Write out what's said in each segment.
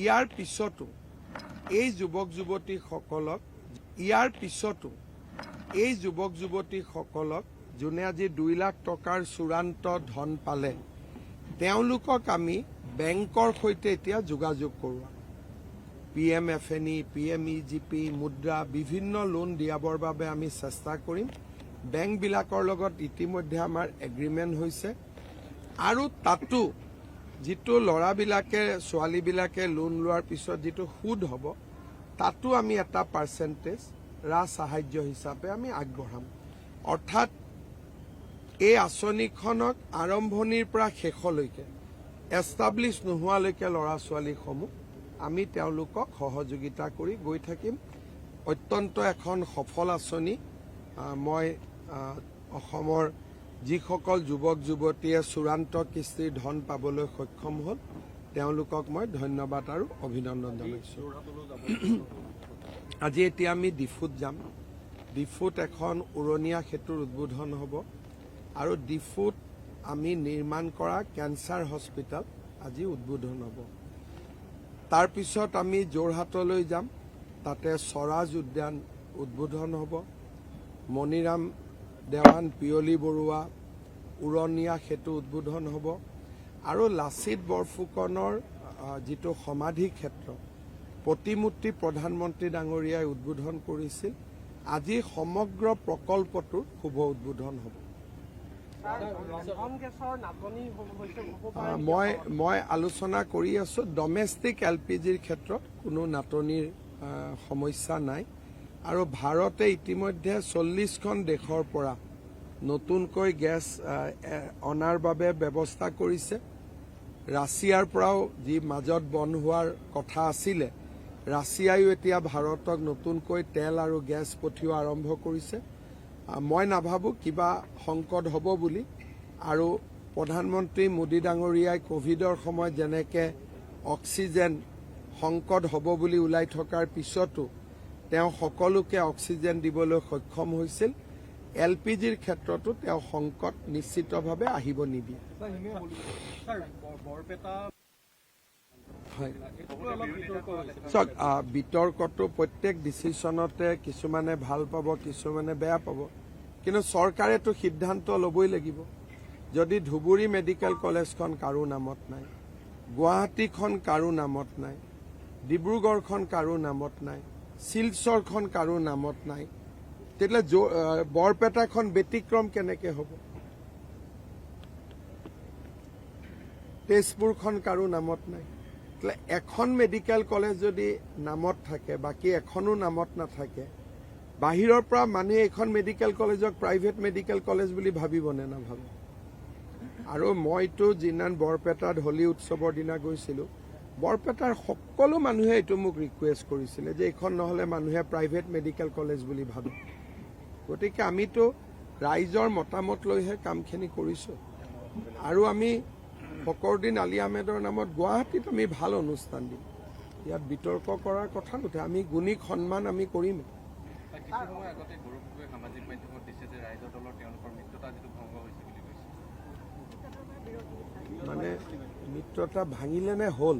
ইয়াৰ পিছতো এই যুৱক যুৱতীসকলক যোনে আজি 2 লাখ টকাৰ চূড়ান্ত ধন পালে তেওঁলোকক আমি বেংকৰ সৈতে এতিয়া যোগাযোগ কৰোৱা PMFNE, PMEGP, মুদ্ৰা বিভিন্ন লোন দিয়াবৰ বাবে আমি চেষ্টা কৰিম। বেংকবিলাকৰ লগত ইতিমধ্যে আমাৰ এগ্ৰিমেণ্ট হৈছে আৰু তাতো যিটো ল'ৰাবিলাকে ছোৱালীবিলাকে লোন লোৱাৰ পিছত যিটো সুদ হ'ব তাতো আমি এটা পাৰ্চেণ্টেজ সাহায্য হিচাপে আমি আগবঢ়াম। অৰ্থাৎ এই আঁচনিখনক আৰম্ভণিৰ পৰা শেষলৈকে এষ্টাব্লিছ নোহোৱালৈকে ল'ৰা ছোৱালীসমূহ আমি তেওঁলোকক সহযোগিতা কৰি গৈ থাকিম। অত্যন্ত এখন সফল আঁচনি। মই অসমৰ যিসকল যুৱক যুৱতীয়ে চূড়ান্ত কিস্তিৰ ধন পাবলৈ সক্ষম হ'ল তেওঁলোকক মই ধন্যবাদ আৰু অভিনন্দন জনাইছোঁ। আজি এতিয়া আমি ডিফুত যাম। ডিফুত এখন উৰণীয়া সেতুৰ উদ্বোধন হ'ব আৰু ডিফুত আমি নিৰ্মাণ কৰা কেঞ্চাৰ হস্পিটেল আজি উদ্বোধন হ'ব। তাৰ পিছত আমি যোৰহাটলৈ যাম, তাতে স্বৰাজ উদ্যান উদ্বোধন হ'ব। মণিৰাম দেৱান পিয়লি বৰুৱা উৰণীয়া সেতু উদ্বোধন হ'ব আৰু লাচিত বৰফুকনৰ যিটো সমাধি ক্ষেত্ৰ প্ৰতিমূৰ্তি প্ৰধানমন্ত্ৰী ডাঙৰীয়াই উদ্বোধন কৰিছিল, আজি সমগ্ৰ প্ৰকল্পটোৰ শুভ উদ্বোধন হ'ব। মই আলোচনা কৰি আছো, ডমেষ্টিক LPGৰ ক্ষেত্ৰত কোনো নাটনিৰ সমস্যা নাই আৰু ভাৰতে ইতিমধ্যে 40খন দেশৰ পৰা নতুনকৈ গেছ অনাৰ বাবে ব্যৱস্থা কৰিছে। ৰাছিয়াৰ পৰাও যি মাজত বন্ধ হোৱাৰ কথা আছিলে, ৰাছিয়ায়ো এতিয়া ভাৰতক নতুনকৈ তেল আৰু গেছ পঠিওৱা আৰম্ভ কৰিছে। মই নাভাবোঁ কিবা সংকট হ'ব বুলি। আৰু প্ৰধানমন্ত্ৰী মোদী ডাঙৰীয়াই কোভিডৰ সময়ত যেনেকৈ অক্সিজেন সংকট হ'ব বুলি ওলাই থকাৰ পিছতো তেওঁ সকলোকে অক্সিজেন দিবলৈ সক্ষম হৈছিল। LPGৰ ক্ষেত্ৰতো তেওঁ সংকট নিশ্চিতভাৱে আহিব নিদিয়ে। চাওক, বিতৰ্কটো প্ৰত্যেক ডিচিশ্যনতে কিছুমানে ভাল পাব, কিছুমানে বেয়া পাব, কিন্তু চৰকাৰেতো সিদ্ধান্ত ল'বই লাগিব। যদি ধুবুৰী মেডিকেল কলেজখন কাৰো নামত নাই, গুৱাহাটীখন কাৰো নামত নাই, ডিব্ৰুগড়খন কাৰো নামত নাই, শিলচৰখন কাৰো নামত নাই, তেতিয়াহ'লে বৰপেটাখন ব্যতিক্ৰম কেনেকে হ'ব? তেজপুৰখন কাৰো নামত নাই। এখন মেডিকেল কলেজ যদি নামত থাকে, বাকী এখনো নামত নাথাকে, বাহিৰৰ পৰা মানুহে এখন মেডিকেল কলেজক প্ৰাইভেট মেডিকেল কলেজ বুলি ভাবিবনে নাভাবে? আৰু মইতো যিদিনা বৰপেটাত হোলী উৎসৱৰ দিনা গৈছিলোঁ, বৰপেটাৰ সকলো মানুহে এইটো মোক ৰিকুৱেষ্ট কৰিছিলে যে এইখন নহ'লে মানুহে প্ৰাইভেট মেডিকেল কলেজ বুলি ভাবে। গতিকে আমিতো ৰাইজৰ মতামত লৈহে কামখিনি কৰিছোঁ। আৰু আমি ফকৰুদ্দিন আলী আহমেদৰ নামত গুৱাহাটীত আমি ভাল অনুষ্ঠান দিম। ইয়াত বিতৰ্ক কৰাৰ কথা নুঠে। আমি গুণীক সন্মান আমি কৰিম। মানে মিত্ৰতা ভাঙিলে নে হ'ল?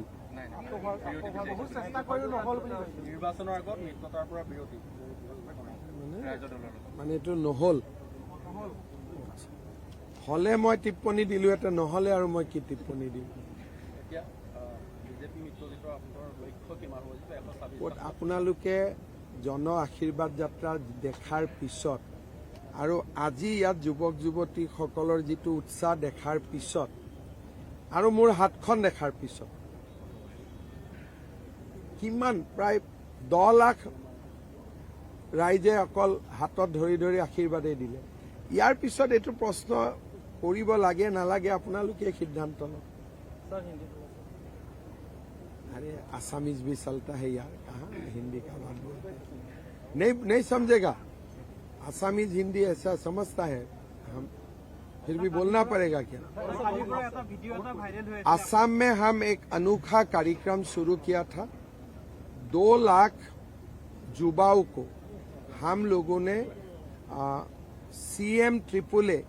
মানে এইটো নহ'ল। হলে মই টিপ্পনী দিলোহেঁতেন, নহলে আৰু মই কি টিপ্পনী দিম? আপোনালোকে জন আশীৰ্বাদ যাত্ৰা দেখাৰ পিছত আৰু আজি ইয়াত যুৱক যুৱতীসকলৰ যিটো উৎসাহ দেখাৰ পিছত আৰু মোৰ হাতখন দেখাৰ পিছত কিমান প্ৰায় 10 লাখ ৰাইজে অকল হাতত ধৰি ধৰি আশীৰ্বাদেই দিলে। ইয়াৰ পিছত এইটো প্ৰশ্ন কৰিব লাগে নালাগে আপোনালোকে সিদ্ধান্ত লওক। अरे आसामीज भी चलता है यार, कहाँ हिंदी का बात बोलते हैं? नहीं समझेगा। आसामीज हिंदी ऐसा समझता है, हम फिर भी बोलना पड़ेगा क्या? आसाम में हम एक अनोखा कार्यक्रम शुरू किया था। 2 लाख युवाओं को हम लोगों ने CM-AAA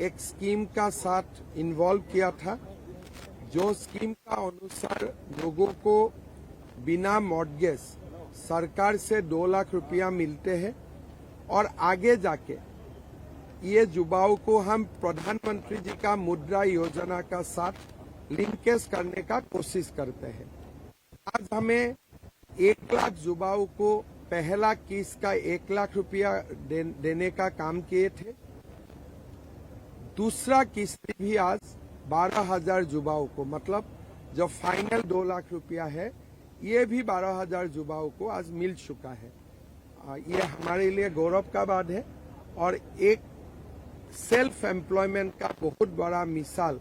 एक स्कीम का साथ इन्वॉल्व किया था, जो स्कीम का अनुसार लोगों को बिना मॉर्गेज सरकार से 2 लाख रुपया मिलते हैं और आगे जाके ये युवाओं को हम प्रधानमंत्री जी का मुद्रा योजना का साथ लिंकेज करने का कोशिश करते हैं। आज हमें 1 लाख युवाओं को पहला किस्त का 1 लाख रुपया देने का काम किए थे। दूसरा किस्त भी आज 12,000 युवाओं को, मतलब जो फाइनल 2 लाख रुपया है ये भी 12,000 युवाओं को आज मिल चुका है। ये हमारे लिए गौरव का बात है और एक सेल्फ एम्प्लॉयमेंट का बहुत बड़ा मिसाल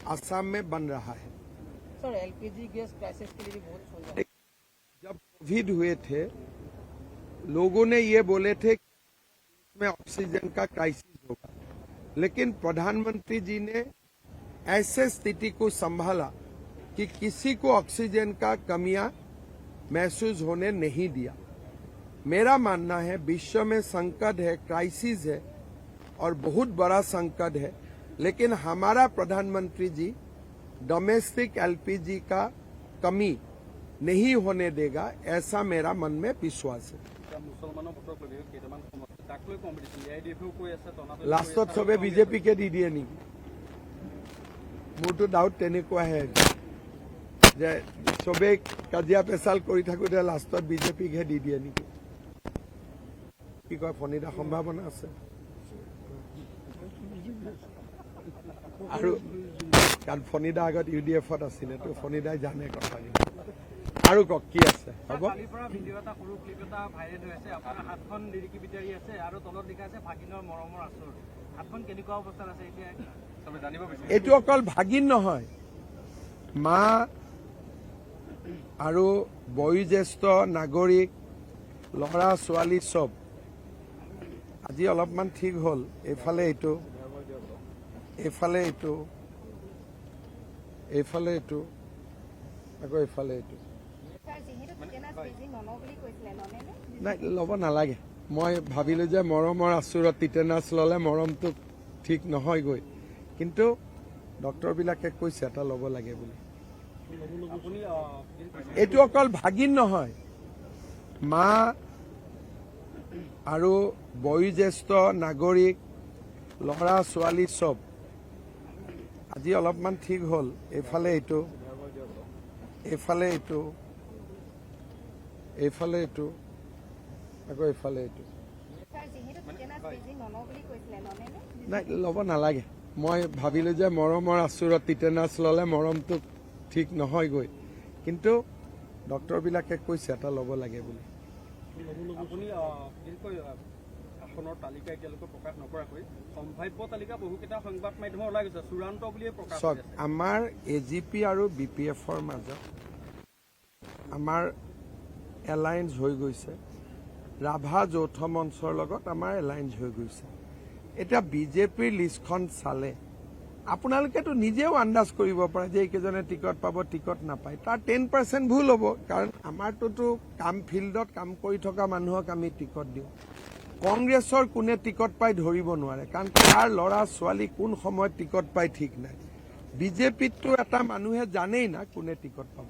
असम में बन रहा है। सर, एलपीजी गैस क्राइसिस के लिए भी बहुत सुन रहा है। जब कोविड हुए थे लोगों ने ये बोले थे कि इसमें ऑक्सीजन का क्राइसिस होगा, लेकिन प्रधानमंत्री जी ने ऐसे स्थिति को संभाला कि किसी को ऑक्सीजन का कमियां महसूस होने नहीं दिया। मेरा मानना है विश्व में संकट है, क्राइसिस है और बहुत बड़ा संकट है, लेकिन हमारा प्रधानमंत्री जी डोमेस्टिक एलपीजी का कमी नहीं होने देगा, ऐसा मेरा मन में विश्वास है। लास्टत सबे बीजेपी के दी दिए नेকি? मोरतो डाउट तेनेकुवाहे जे सबे काजिया पेचाल करि थाकोते लास्टत बीजेपी के दी दिए नेকি? কি কয় ফণিদা সম্ভাৱনা আছে আৰু কাৰণ ফণিদা আগত ইউডিএফত আছিলে তো ফণিদাই জানে কথাখিনি আৰু কক কি আছে হ'ব। কালিৰ পৰা ভিডিঅ' এটা সৰু ক্লিপ এটা ভাইৰেল হৈ আছে। আপোনাৰ হাতখন লিৰিকি বিটাৰি আছে আৰু তলত লিখা আছে ভাগিনৰ মৰমৰ আচৰ। হাতখন কেনেকুৱা অৱস্থাত আছে এতিয়া সবে জানিব বিচাৰিছে। এইটো অকল ভাগিন নহয়, মা আৰু বয়োজ্যেষ্ঠ নাগৰিক ল'ৰা ছোৱালী চব আজি অলপমান ঠিক হ'ল। এইফালে এইটো এইফালে এইটো এইফালে এইটো আকৌ এইফালে এইটো নাই ল'ব নালাগে। মই ভাবিলো যে মৰমৰ আচুৰত টিটেনাছ ল'লে মৰমটো ঠিক নহয়গৈ, কিন্তু ডক্টৰবিলাকে কৈছে এটা ল'ব লাগে বুলি। এইটো অকল ভাগিন নহয়, মা আৰু বয়োজ্যেষ্ঠ নাগৰিক ল'ৰা ছোৱালী চব আজি অলপমান ঠিক হ'ল। এইফালে এইটো এইফালে এইটো এইফালে এইটো আকৌ এইফালে এইটো নাই ল'ব নালাগে। মই ভাবিলো যে মৰমৰ আচুৰত টিটেনাছ ল'লে মৰমটো ঠিক নহয়গৈ, কিন্তু ডক্টৰবিলাকে কৈছে এটা ল'ব লাগে বুলি। আপুনি আসনৰ তালিকা এতিয়ালৈকে প্ৰকাশ নকৰাকৈ সম্ভাৱ্য তালিকা বহুকেইটা সংবাদ মাধ্যমে ওলাই গৈছে, চূড়ান্ত বুলিয়ে প্ৰকাশ চাওক, আমাৰ এজিপি আৰু বিপিএফৰ মাজত আমাৰ এলায়েন্স হৈ গৈছে। ৰাভা যৌথ মঞ্চৰ লগত আমাৰ এলায়েন্স হৈ গৈছে। এতিয়া বিজেপিৰ লিষ্টখন চালে আপোনালোকেতো নিজেও আন্দাজ কৰিব পাৰে যে এইকেইজনে টিকট পাব টিকট নাপায়। তাৰ 10% ভুল হ'ব, কাৰণ আমাৰটোতো কাম ফিল্ডত কাম কৰি থকা মানুহক আমি টিকট দিওঁ। কংগ্ৰেছৰ কোনে টিকট পাই ধৰিব নোৱাৰে, কাৰণ তাৰ ল'ৰা ছোৱালী কোন সময়ত টিকট পাই ঠিক নাই। বিজেপিততো এটা মানুহে জানেই না কোনে টিকট পাব।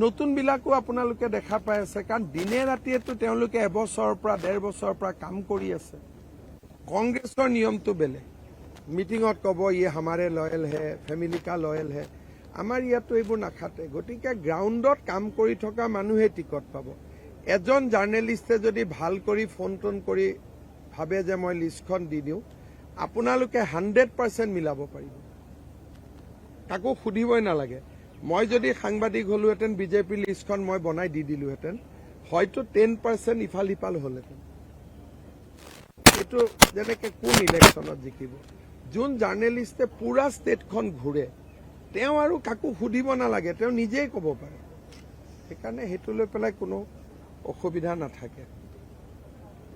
নতুনবিলাকো আপোনালোকে দেখা পাই আছে, কাৰণ দিনে ৰাতিয়েতো তেওঁলোকে এবছৰৰ পৰা 1.5 বছৰৰ পৰা কাম কৰি আছে। কংগ্ৰেছৰ নিয়মটো বেলেগ, মিটিঙত ক'ব ইয়ে হামাৰে লয়েল হে, ফেমিলি কা লয়েল হে। আমাৰ ইয়াতো এইবোৰ নাখাতে। গতিকে গ্ৰাউণ্ডত কাম কৰি থকা মানুহে টিকট পাব। এজন জাৰ্নেলিষ্টে যদি ভাল কৰি ফোন টোন কৰি ভাবে যে মই লিষ্টখন দি দিওঁ, আপোনালোকে 100% মিলাব পাৰিব, কাকো সুধিবই নালাগে। মই যদি সাংবাদিক হলোহেঁতেন বিজেপি লিষ্টখন মই বনাই দি দিলোহেঁতেন, হয়তো 10% ইফাল সিফাল হলহেঁতেন। এইটো যেনেকে কোন ইলেকশ্যনত জিকিব। যোন জাৰ্নেলিষ্টে পুৰা ষ্টেটখন ঘূৰে তেওঁ আৰু কাকো সুধিব নালাগে, তেওঁ নিজেই ক'ব পাৰে। সেইকাৰণে সেইটো লৈ পেলাই কোনো অসুবিধা নাথাকে।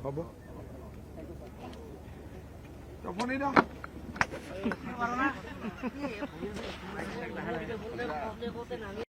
হ'ব তপনিদা